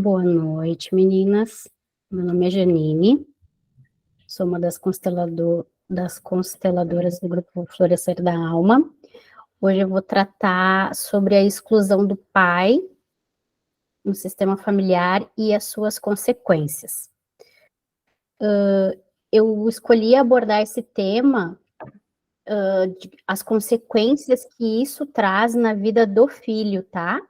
Boa noite, meninas. Meu nome é Janine, sou uma das consteladoras do grupo Florescer da Alma. Hoje eu vou tratar sobre a exclusão do pai no sistema familiar e as suas consequências. Eu escolhi abordar esse tema, as consequências que isso traz na vida do filho, tá?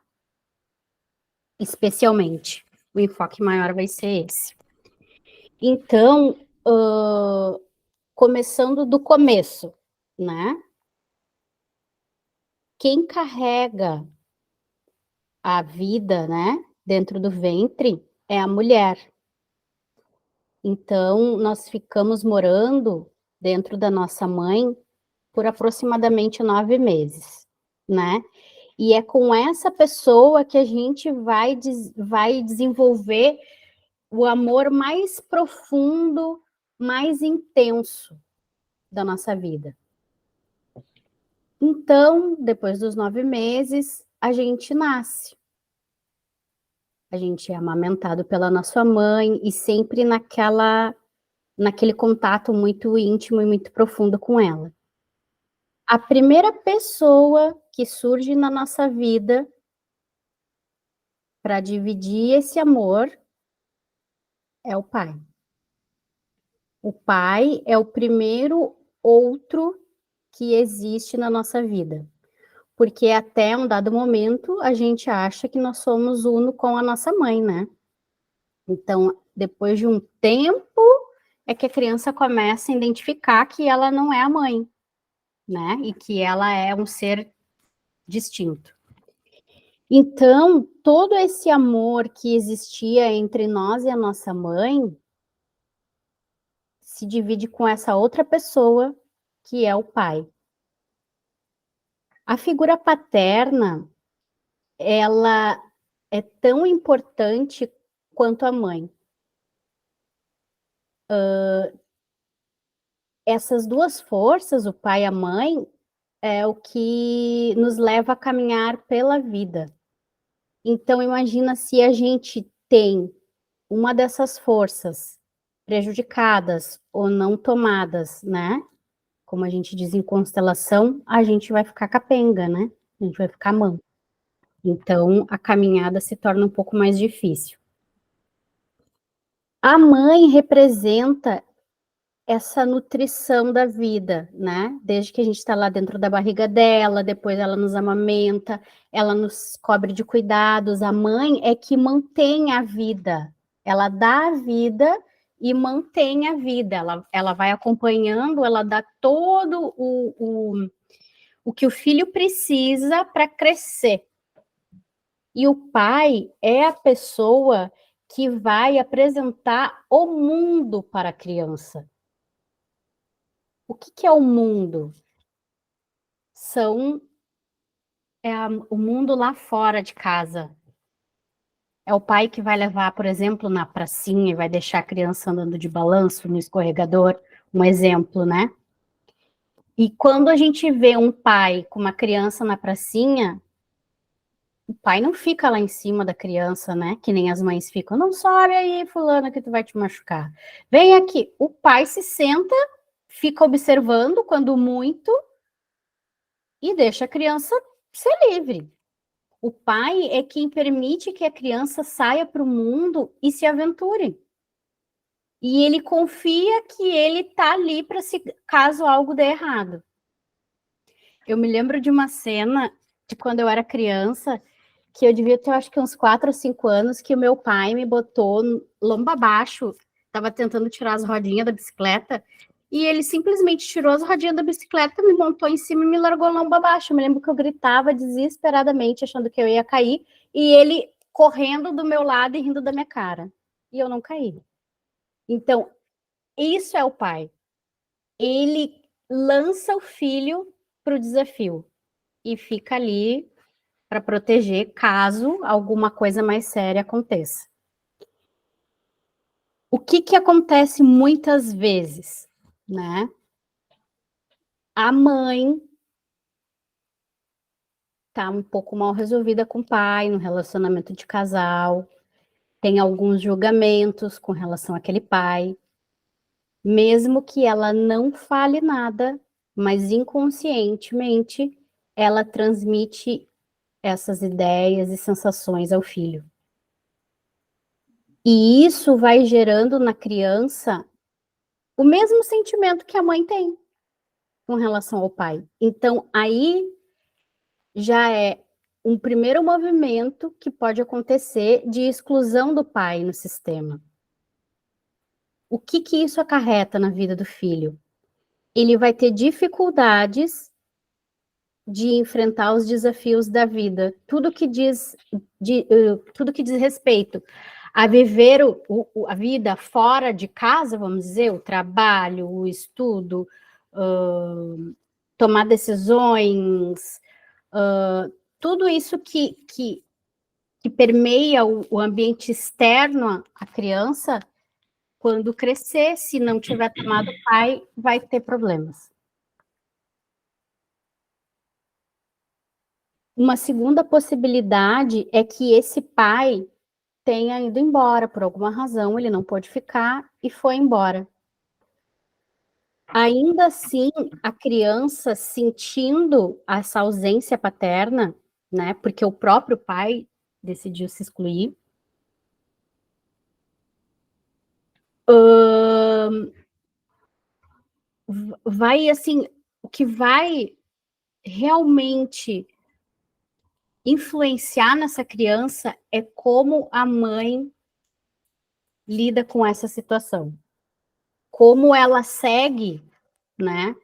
Especialmente. O enfoque maior vai ser esse. Então, começando do começo, né? Quem carrega a vida, né, dentro do ventre é a mulher. Então, nós ficamos morando dentro da nossa mãe por aproximadamente 9 meses, né? E é com essa pessoa que a gente vai desenvolver o amor mais profundo, mais intenso da nossa vida. Então, depois dos 9 meses, a gente nasce. A gente é amamentado pela nossa mãe e sempre naquele contato muito íntimo e muito profundo com ela. A primeira pessoa que surge na nossa vida para dividir esse amor é o pai. O pai é o primeiro outro que existe na nossa vida. Porque até um dado momento a gente acha que nós somos uno com a nossa mãe, né? Então, depois de um tempo, é que a criança começa a identificar que ela não é a mãe, né? E que ela é um ser distinto. Então, todo esse amor que existia entre nós e a nossa mãe se divide com essa outra pessoa, que é o pai. A figura paterna, ela é tão importante quanto a mãe. Essas duas forças, o pai e a mãe, é o que nos leva a caminhar pela vida. Então, imagina se a gente tem uma dessas forças prejudicadas ou não tomadas, né? Como a gente diz em constelação, a gente vai ficar capenga, né? A gente vai ficar manco. Então, a caminhada se torna um pouco mais difícil. A mãe representa essa nutrição da vida, né? Desde que a gente está lá dentro da barriga dela, depois ela nos amamenta, ela nos cobre de cuidados. A mãe é que mantém a vida, ela dá a vida e mantém a vida. Ela vai acompanhando, ela dá todo o que o filho precisa para crescer. E o pai é a pessoa que vai apresentar o mundo para a criança. O que é o mundo? O mundo lá fora de casa. É o pai que vai levar, por exemplo, na pracinha e vai deixar a criança andando de balanço no escorregador, um exemplo, né? E quando a gente vê um pai com uma criança na pracinha, o pai não fica lá em cima da criança, né? Que nem as mães ficam. Não sobe aí, fulana, que tu vai te machucar. Vem aqui. O pai se senta, fica observando, quando muito, e deixa a criança ser livre. O pai é quem permite que a criança saia para o mundo e se aventure. E ele confia que ele está ali para se caso algo dê errado. Eu me lembro de uma cena de quando eu era criança, que eu devia ter, acho que uns 4 ou 5 anos, que o meu pai me botou lomba abaixo, estava tentando tirar as rodinhas da bicicleta, e ele simplesmente tirou as rodinhas da bicicleta, me montou em cima e me largou lomba abaixo. Eu me lembro que eu gritava desesperadamente, achando que eu ia cair, e ele correndo do meu lado e rindo da minha cara. E eu não caí. Então, isso é o pai. Ele lança o filho para o desafio e fica ali para proteger caso alguma coisa mais séria aconteça. O que acontece muitas vezes, né? A mãe tá um pouco mal resolvida com o pai, no relacionamento de casal, tem alguns julgamentos com relação àquele pai, mesmo que ela não fale nada, mas inconscientemente ela transmite essas ideias e sensações ao filho. E isso vai gerando na criança o mesmo sentimento que a mãe tem com relação ao pai. Então, aí já é um primeiro movimento que pode acontecer de exclusão do pai no sistema. O que que isso acarreta na vida do filho? Ele vai ter dificuldades de enfrentar os desafios da vida. Tudo que diz respeito a viver a vida fora de casa, vamos dizer, o trabalho, o estudo, tomar decisões, tudo isso que permeia o ambiente externo à criança, quando crescer, se não tiver tomado pai, vai ter problemas. Uma segunda possibilidade é que esse pai tenha ido embora por alguma razão, ele não pôde ficar e foi embora. Ainda assim, a criança sentindo essa ausência paterna, né, porque o próprio pai decidiu se excluir, vai assim, o que vai realmente influenciar nessa criança é como a mãe lida com essa situação, como ela segue, né,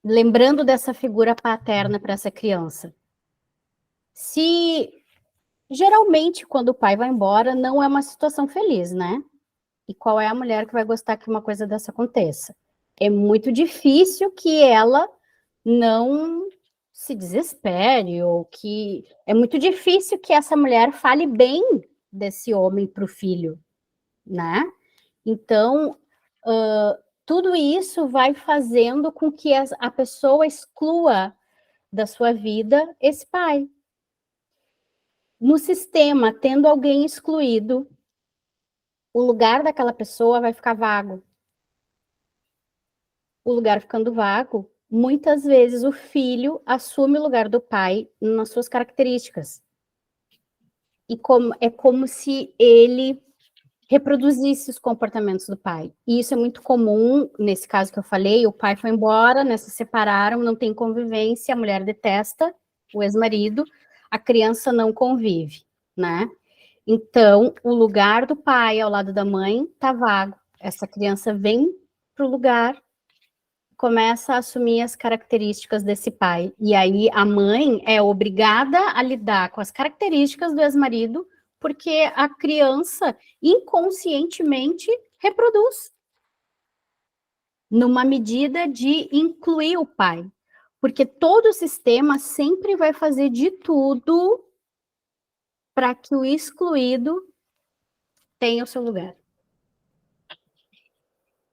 lembrando dessa figura paterna para essa criança. Se geralmente quando o pai vai embora não é uma situação feliz, né? E qual é a mulher que vai gostar que uma coisa dessa aconteça? É muito difícil que ela não se desespere, ou que é muito difícil que essa mulher fale bem desse homem para o filho, né? Então, tudo isso vai fazendo com que a pessoa exclua da sua vida esse pai. No sistema, tendo alguém excluído, o lugar daquela pessoa vai ficar vago. O lugar ficando vago, muitas vezes o filho assume o lugar do pai nas suas características. E é como se ele reproduzisse os comportamentos do pai. E isso é muito comum, nesse caso que eu falei, o pai foi embora, né, se separaram, não tem convivência, a mulher detesta o ex-marido, a criança não convive, né? Então, o lugar do pai ao lado da mãe tá vago. Essa criança vem para o lugar, começa a assumir as características desse pai. E aí a mãe é obrigada a lidar com as características do ex-marido, porque a criança inconscientemente reproduz, numa medida de incluir o pai. Porque todo o sistema sempre vai fazer de tudo para que o excluído tenha o seu lugar.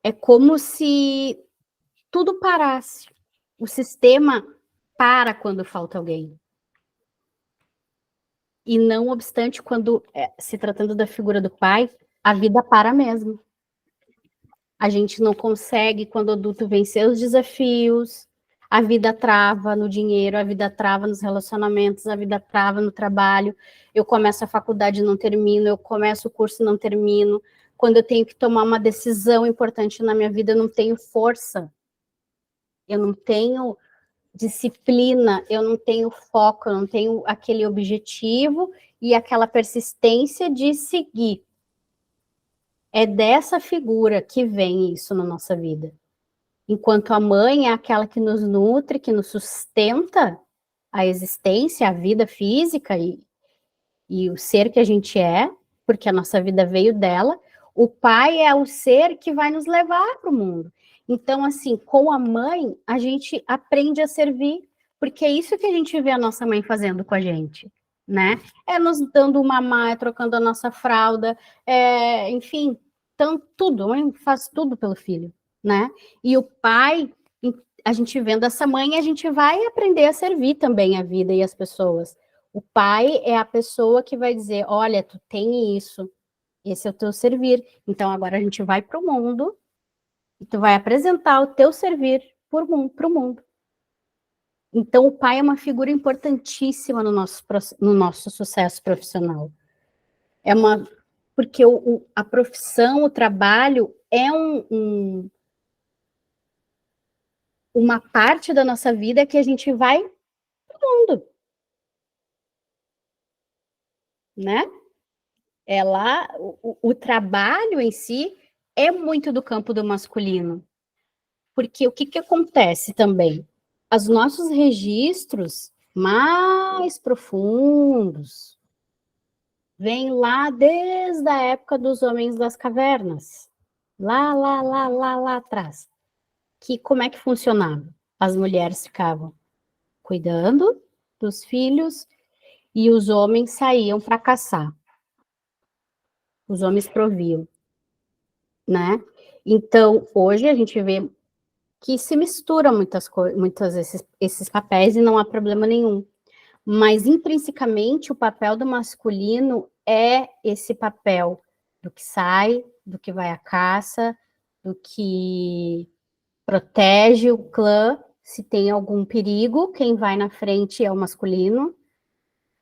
É como se tudo parasse. O sistema para quando falta alguém. E não obstante, quando se tratando da figura do pai, a vida para mesmo. A gente não consegue, quando adulto, vencer os desafios, a vida trava no dinheiro, a vida trava nos relacionamentos, a vida trava no trabalho. Eu começo a faculdade e não termino, eu começo o curso e não termino. Quando eu tenho que tomar uma decisão importante na minha vida, eu não tenho força. Eu não tenho disciplina, eu não tenho foco, eu não tenho aquele objetivo e aquela persistência de seguir. É dessa figura que vem isso na nossa vida. Enquanto a mãe é aquela que nos nutre, que nos sustenta a existência, a vida física e o ser que a gente é, porque a nossa vida veio dela, o pai é o ser que vai nos levar para o mundo. Então, assim, com a mãe, a gente aprende a servir, porque é isso que a gente vê a nossa mãe fazendo com a gente, né? É nos dando uma mamar, é trocando a nossa fralda, enfim, tudo, a mãe faz tudo pelo filho, né? E o pai, a gente vendo essa mãe, a gente vai aprender a servir também a vida e as pessoas. O pai é a pessoa que vai dizer, olha, tu tem isso, esse é o teu servir. Então agora a gente vai para o mundo e tu vai apresentar o teu servir para o mundo. Então o pai é uma figura importantíssima no nosso sucesso profissional. É uma porque a profissão, o trabalho é uma parte da nossa vida que a gente vai para o mundo, né? O trabalho em si é muito do campo do masculino. Porque o que, que acontece também? Os nossos registros mais profundos vêm lá desde a época dos homens das cavernas. Lá atrás. Que como é que funcionava? As mulheres ficavam cuidando dos filhos e os homens saíam para caçar. Os homens proviam, né? Então, hoje a gente vê que se mistura muitas esses papéis e não há problema nenhum. Mas, intrinsecamente, o papel do masculino é esse papel do que sai, do que vai à caça, do que protege o clã. Se tem algum perigo, quem vai na frente é o masculino,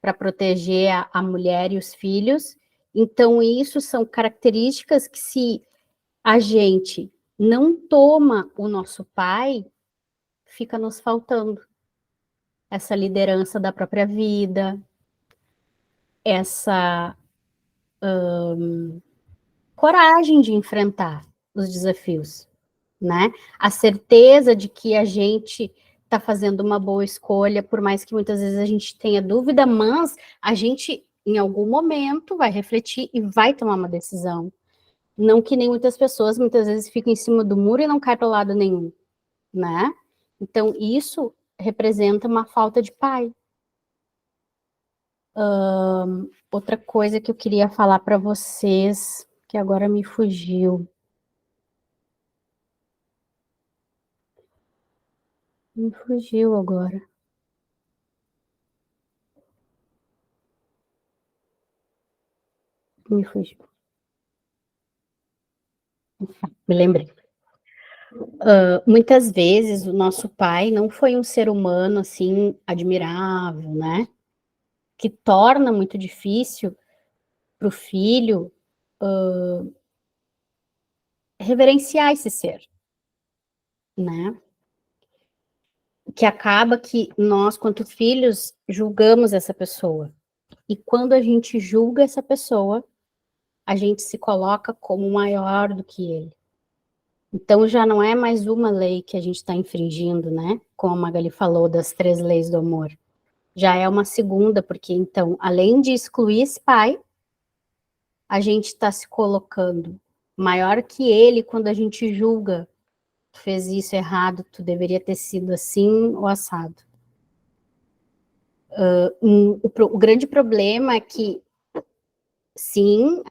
para proteger a mulher e os filhos. Então, isso são características que, se a gente não toma o nosso pai, fica nos faltando essa liderança da própria vida, essa coragem de enfrentar os desafios, né? A certeza de que a gente está fazendo uma boa escolha, por mais que muitas vezes a gente tenha dúvida, mas a gente, em algum momento, vai refletir e vai tomar uma decisão. Não que nem muitas pessoas, muitas vezes, ficam em cima do muro e não caem para lado nenhum, né? Então, isso representa uma falta de pai. Outra coisa que eu queria falar para vocês, que agora me fugiu. Me fugiu agora. Me fugiu. Me lembrei. Muitas vezes o nosso pai não foi um ser humano assim admirável, né? Que torna muito difícil para o filho reverenciar esse ser, né? Que acaba que nós, quanto filhos, julgamos essa pessoa. E quando a gente julga essa pessoa, a gente se coloca como maior do que ele. Então já não é mais uma lei que a gente está infringindo, né? Como a Magali falou das 3 leis do amor. Já é uma segunda, porque então, além de excluir esse pai, a gente está se colocando maior que ele quando a gente julga, tu fez isso errado, tu deveria ter sido assim ou assado. O grande problema é que, sim,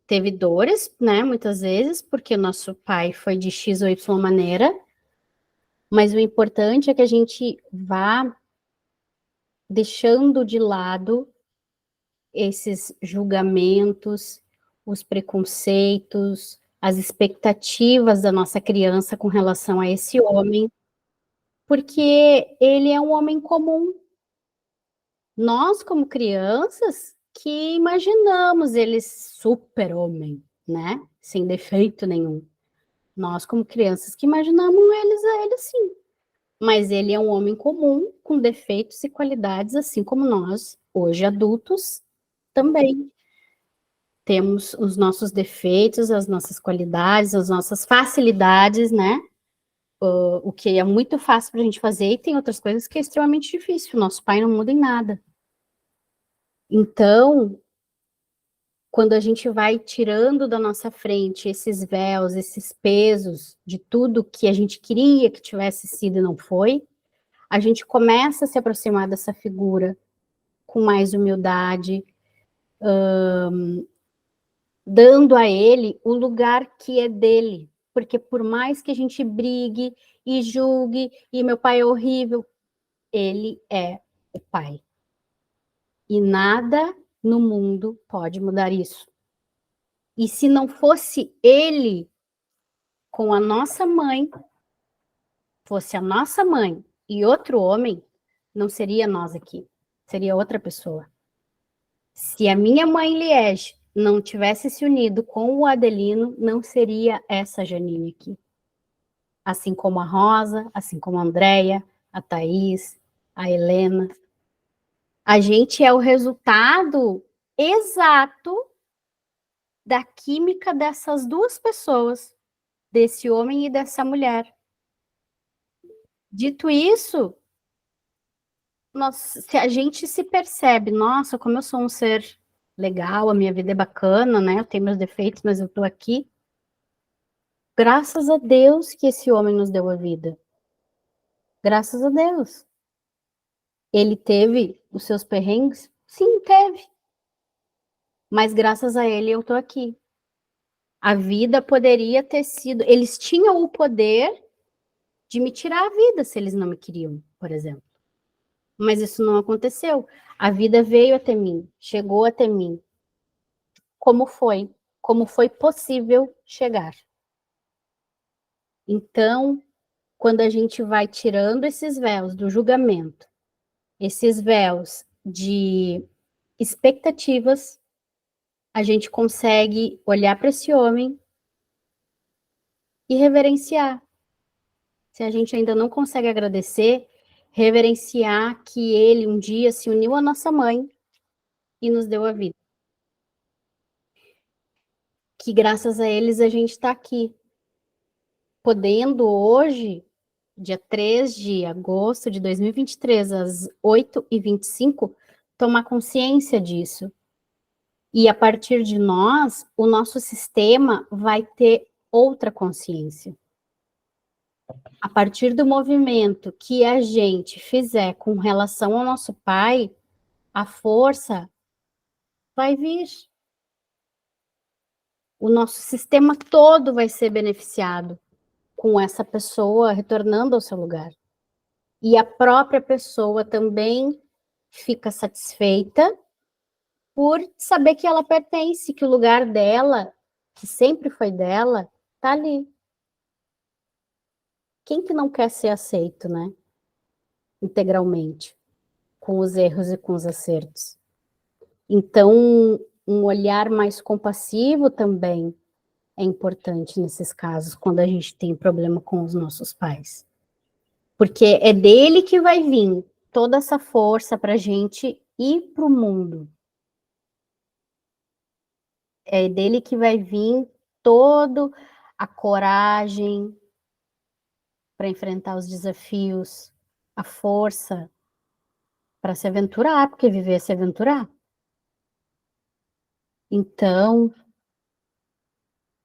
teve dores, né, muitas vezes, porque o nosso pai foi de X ou Y maneira, mas o importante é que a gente vá deixando de lado esses julgamentos, os preconceitos, as expectativas da nossa criança com relação a esse homem, porque ele é um homem comum. Nós, como crianças, que imaginamos ele super-homem, né? Sem defeito nenhum. Nós, como crianças, que imaginamos ele assim. Mas ele é um homem comum, com defeitos e qualidades, assim como nós, hoje adultos, também temos os nossos defeitos, as nossas qualidades, as nossas facilidades, né? O que é muito fácil para a gente fazer, e tem outras coisas que é extremamente difícil. O nosso pai não muda em nada. Então, quando a gente vai tirando da nossa frente esses véus, esses pesos de tudo que a gente queria que tivesse sido e não foi, a gente começa a se aproximar dessa figura com mais humildade, dando a ele o lugar que é dele. Porque por mais que a gente brigue e julgue, e meu pai é horrível, Ele é o pai. E nada no mundo pode mudar isso. E se não fosse ele com a nossa mãe, fosse a nossa mãe e outro homem, não seria nós aqui, seria outra pessoa. Se a minha mãe Liege não tivesse se unido com o Adelino, não seria essa Janine aqui. Assim como a Rosa, assim como a Andréia, a Thaís, a Helena. A gente é o resultado exato da química dessas duas pessoas, desse homem e dessa mulher. Dito isso, se a gente se percebe, nossa, como eu sou um ser legal, a minha vida é bacana, né? Eu tenho meus defeitos, mas eu tô aqui. Graças a Deus que esse homem nos deu a vida. Graças a Deus. Ele teve os seus perrengues? Sim, teve. Mas graças a ele eu tô aqui. A vida poderia ter sido. Eles tinham o poder de me tirar a vida se eles não me queriam, por exemplo. Mas isso não aconteceu. A vida veio até mim, chegou até mim. Como foi? Como foi possível chegar? Então, quando a gente vai tirando esses véus do julgamento, esses véus de expectativas, a gente consegue olhar para esse homem e reverenciar. Se a gente ainda não consegue agradecer, reverenciar que ele um dia se uniu à nossa mãe e nos deu a vida. Que graças a eles a gente está aqui, podendo hoje, dia 3 de agosto de 2023, às 8h25, tomar consciência disso. E a partir de nós, o nosso sistema vai ter outra consciência. A partir do movimento que a gente fizer com relação ao nosso pai, a força vai vir. O nosso sistema todo vai ser beneficiado com essa pessoa retornando ao seu lugar. E a própria pessoa também fica satisfeita por saber que ela pertence, que o lugar dela, que sempre foi dela, tá ali. Quem que não quer ser aceito, né? Integralmente, com os erros e com os acertos. Então, um olhar mais compassivo também é importante nesses casos, quando a gente tem problema com os nossos pais. Porque é dele que vai vir toda essa força para a gente ir para o mundo. É dele que vai vir toda a coragem para enfrentar os desafios, a força para se aventurar, porque viver é se aventurar. Então,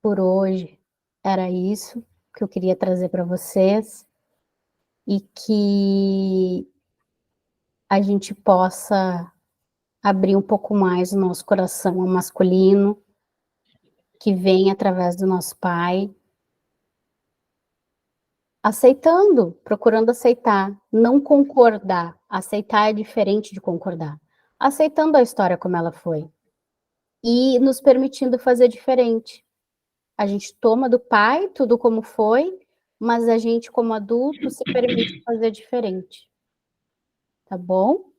por hoje, era isso que eu queria trazer para vocês e que a gente possa abrir um pouco mais o nosso coração ao masculino, que vem através do nosso pai, aceitando, procurando aceitar, não concordar. Aceitar é diferente de concordar. Aceitando a história como ela foi e nos permitindo fazer diferente. A gente toma do pai tudo como foi, mas a gente, como adulto, se permite fazer diferente. Tá bom?